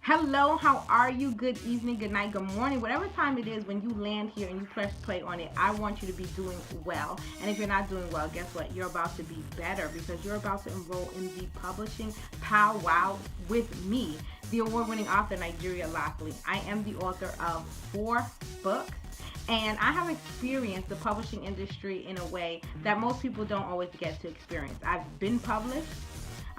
Hello, how are you? Good evening, good night, good morning, whatever time it is when you land here and you press play on it. I want you to be doing well. And if you're not doing well, guess what? You're about to be better because you're about to enroll in the Publishing Pow-Wow with me, the award-winning author, Nigeria Lockley. I am the author of 4 books. And I have experienced the publishing industry in a way that most people don't always get to experience. I've been published.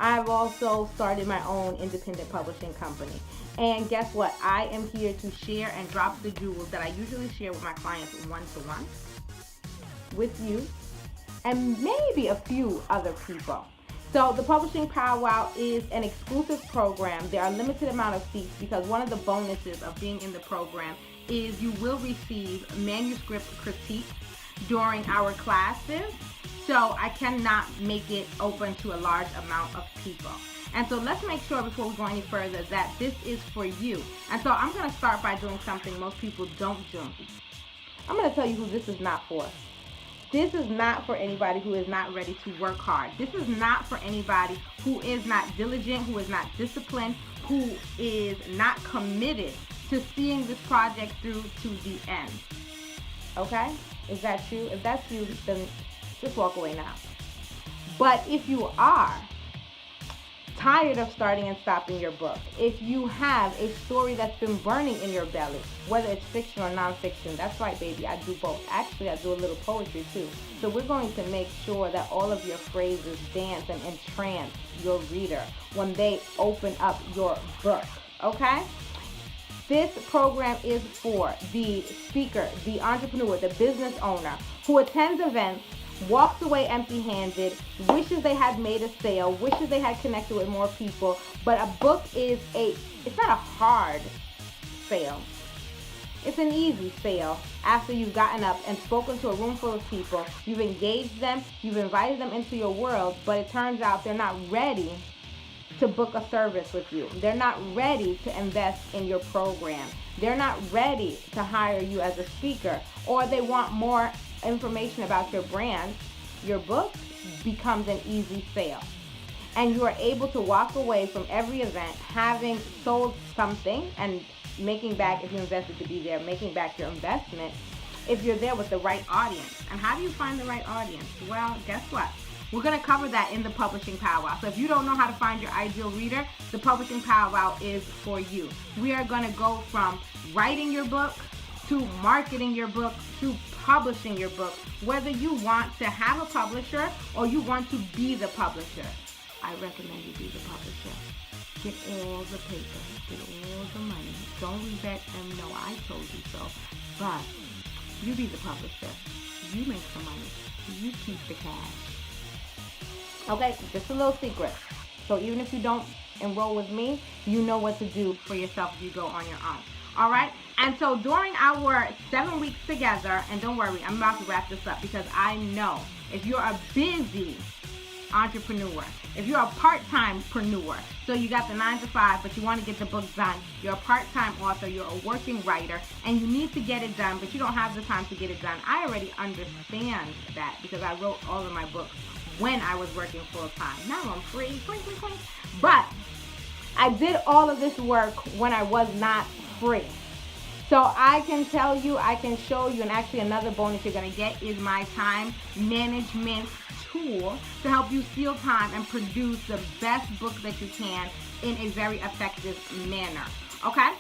I've also started my own independent publishing company. And guess what? I am here to share and drop the jewels that I usually share with my clients one-to-one with you and maybe a few other people. So the Publishing Pow-Wow is an exclusive program. There are a limited amount of seats because one of the bonuses of being in the program is you will receive manuscript critiques during our classes. So I cannot make it open to a large amount of people. And so let's make sure before we go any further that this is for you. And so I'm going to start by doing something most people don't do. I'm going to tell you who this is not for. This is not for anybody who is not ready to work hard. This is not for anybody who is not diligent, who is not disciplined, who is not committed to seeing this project through to the end. Okay? Is that you? If that's you, then just walk away now. But if you are tired of starting and stopping your book, if you have a story that's been burning in your belly, whether it's fiction or nonfiction, that's right, baby, I do both. Actually, I do a little poetry too. So we're going to make sure that all of your phrases dance and entrance your reader when they open up your book, okay? This program is for the speaker, the entrepreneur, the business owner who attends events, walks away empty-handed, wishes they had made a sale, wishes they had connected with more people, but a book is it's not a hard sale. It's an easy sale after you've gotten up and spoken to a room full of people, you've engaged them, you've invited them into your world, but it turns out they're not ready to book a service with you. They're not ready to invest in your program. They're not ready to hire you as a speaker, or they want more information about your brand. Your book becomes an easy sale. And you are able to walk away from every event having sold something and making back, if you invested to be there, making back your investment if you're there with the right audience. And how do you find the right audience? Well, guess what? We're going to cover that in the Publishing Pow-Wow. So if you don't know how to find your ideal reader, the Publishing Pow-Wow is for you. We are going to go from writing your book to marketing your book to publishing your book, whether you want to have a publisher or you want to be the publisher. I recommend you be the publisher. Get all the paper, get all the money. Don't let them know I told you so. But you be the publisher. You make the money. You keep the cash. Okay, just a little secret. So even if you don't enroll with me, you know what to do for yourself if you go on your own. All right? And so during our 7 weeks together, and don't worry, I'm about to wrap this up because I know if you're a busy entrepreneur, if you're a part-time-preneur, so you got the 9 to 5, but you want to get the book done, you're a part-time author, you're a working writer, and you need to get it done, but you don't have the time to get it done. I already understand that because I wrote all of my books when I was working full-time. Now I'm free. But I did all of this work when I was not free. So I can tell you, I can show you, and actually another bonus you're going to get is my time management tool to help you steal time and produce the best book that you can in a very effective manner. Okay?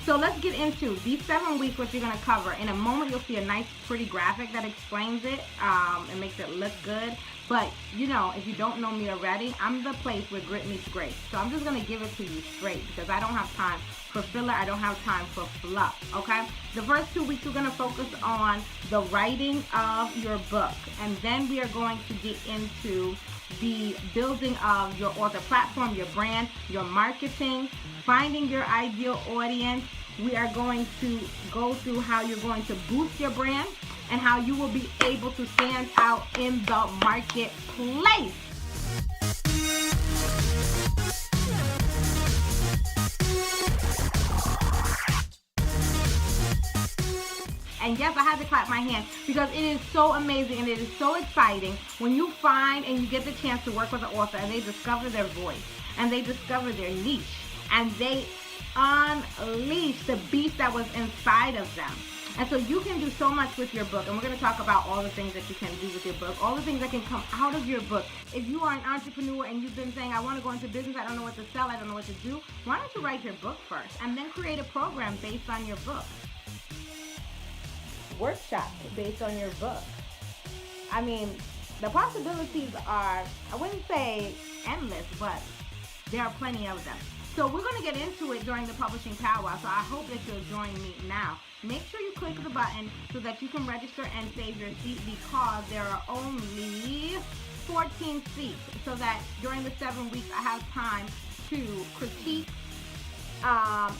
So let's get into these 7 weeks, what you're going to cover. In a moment, you'll see a nice, pretty graphic that explains it and makes it look good. But, you know, if you don't know me already, I'm the place where grit meets grace. So I'm just going to give it to you straight because I don't have time for filler. I don't have time for fluff, okay? The first 2 weeks, we're going to focus on the writing of your book. And then we are going to get into the building of your author platform, your brand, your marketing, finding your ideal audience. We are going to go through how you're going to boost your brand and how you will be able to stand out in the marketplace. And yes, I had to clap my hands because it is so amazing and it is so exciting when you find and you get the chance to work with an author and they discover their voice and they discover their niche and they unleash the beast that was inside of them. And so you can do so much with your book, and we're going to talk about all the things that you can do with your book, all the things that can come out of your book. If you are an entrepreneur and you've been saying, I want to go into business, I don't know what to sell, I don't know what to do, why don't you write your book first and then create a program based on your book? Workshop based on your book. I mean, the possibilities are, I wouldn't say endless, but there are plenty of them. So we're going to get into it during the Publishing Pow-Wow, so I hope that you'll join me now. Make sure you click the button so that you can register and save your seat because there are only 14 seats, so that during the 7 weeks I have time to critique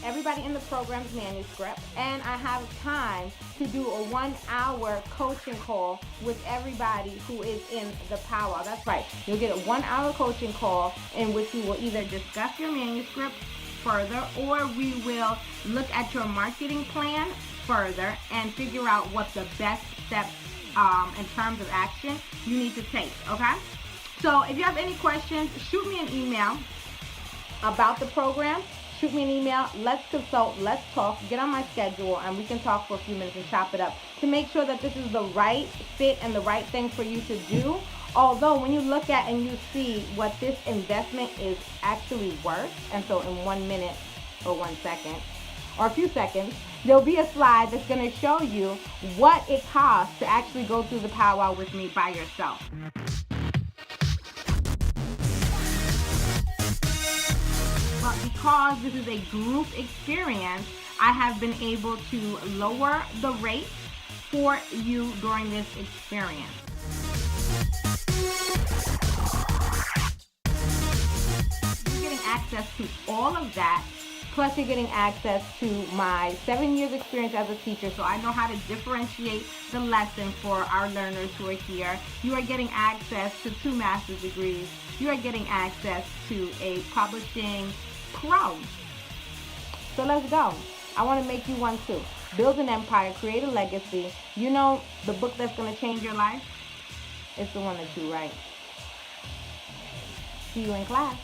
everybody in the program's manuscript, and I have time to do a 1-hour coaching call with everybody who is in the Pow-Wow. That's right. You'll get a 1-hour coaching call in which we will either discuss your manuscript further or we will look at your marketing plan further and figure out what the best steps in terms of action you need to take, okay? So if you have any questions, shoot me an email about the program. Shoot me an email. Let's consult. Let's talk. Get on my schedule, and we can talk for a few minutes and chop it up to make sure that this is the right fit and the right thing for you to do. Although when you look at and you see what this investment is actually worth, and so in 1 minute or 1 second or a few seconds, there'll be a slide that's going to show you what it costs to actually go through the Pow-Wow with me by yourself. But because this is a group experience, I have been able to lower the rate for you during this experience. You're getting access to all of that, plus you're getting access to my 7 years experience as a teacher, so I know how to differentiate the lesson for our learners who are here. You are getting access to 2 master's degrees. You are getting access to a Publishing Pro. So let's go. I want to make you one too. Build an empire, create a legacy. You know the book that's going to change your life? It's the one that you write. See you in class.